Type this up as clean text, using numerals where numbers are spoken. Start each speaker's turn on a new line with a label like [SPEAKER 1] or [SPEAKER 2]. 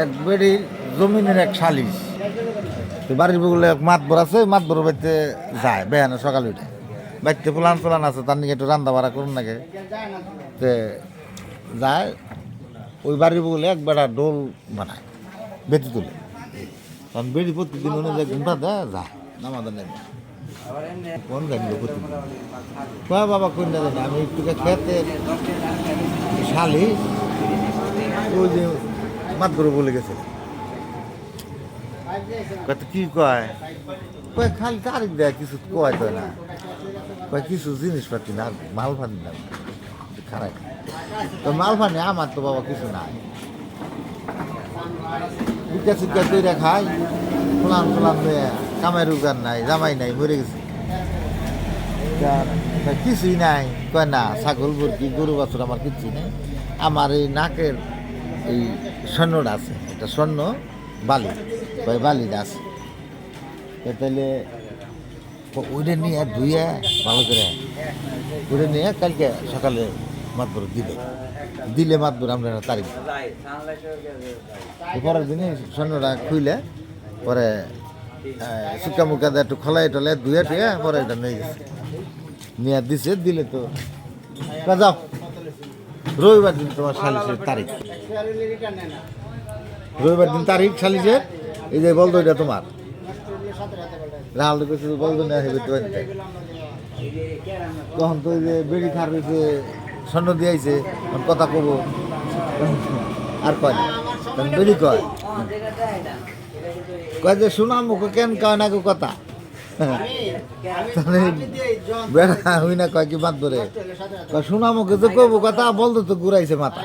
[SPEAKER 1] এক বেড়ি জমিনের এক সালিশ তো বাড়ির বগুলো এক মাতবর আছে, মাতবর বাড়িতে যায় বেহানে সকালে উঠে, বাড়িতে ফুলান আছে, তার নিয়ে একটু রান্না বাড়া করুন নাকি তে যায়। ওই বাড়ির বগুলো এক বেড়া ডোল বানায়, বেঁচে তুলে, কারণ বেড়ি প্রতিদিন অনুযায়ী ঘুমটা দেয় যায় নামাদের নেবে। কোন জানলো প্রতিদিন কয় বাবা কোন জানি আমি একটু খেতে শালি ওই যে মাতবর বলে গেছে। কত কি কয় কয় খালি তারিখ দেয়, কিছু কয় তো না, কয় কিছু জিনিসপাতি না, মাল ফানি না খারাপ। তো মাল ফানি আমার তো বাবা কিছু নাই, বিকা চিকা তৈরি খাই, ফুলান ফুলান কামাই রোজগার নাই, জামাই নাই, মরে গেছে, কিছুই নাই। কয় না ছাগল মুরগি গরু বাছুর আমার কিছুই নাই, আমার এই নাকের এই স্বর্ণটা আছে, এটা স্বর্ণ বালি, কয় বালিটা আছে। তাহলে ওইটা নিয়ে ধুয়ে ভালো করে ওইটা নিয়ে কালকে সকালে মাতবর দিলে মাতবর আমরা তারিখ পরের দিনে স্বর্ণটা খুইলে পরে শুকা মুখা দিয়ে একটু খোলাই টলাই ধুয়ে টুয়ে পরে এটা নিয়ে গেছে, নিয়ে দিছে, দিলে তো যাও রবিবার দিন তোমার সালিশের তারিখ, রবিবার দিন তারিখ সালিশের, এই যে বলতো এটা তোমার রাহাল কিছু বলতো না হেবে তো তখন তো ওই যে বেড়ি খার হয়েছে স্বর্ণ দিয়েছে কথা কব আর কয় না তখন বেড়ি কয় কয় যে শোনা মুখ কেন কয় না কথা বেড়া হই না কয় কি বাদ ধরে শোনা মুখে তো কবো কথা বলতো তো ঘুরাইছে মাথা।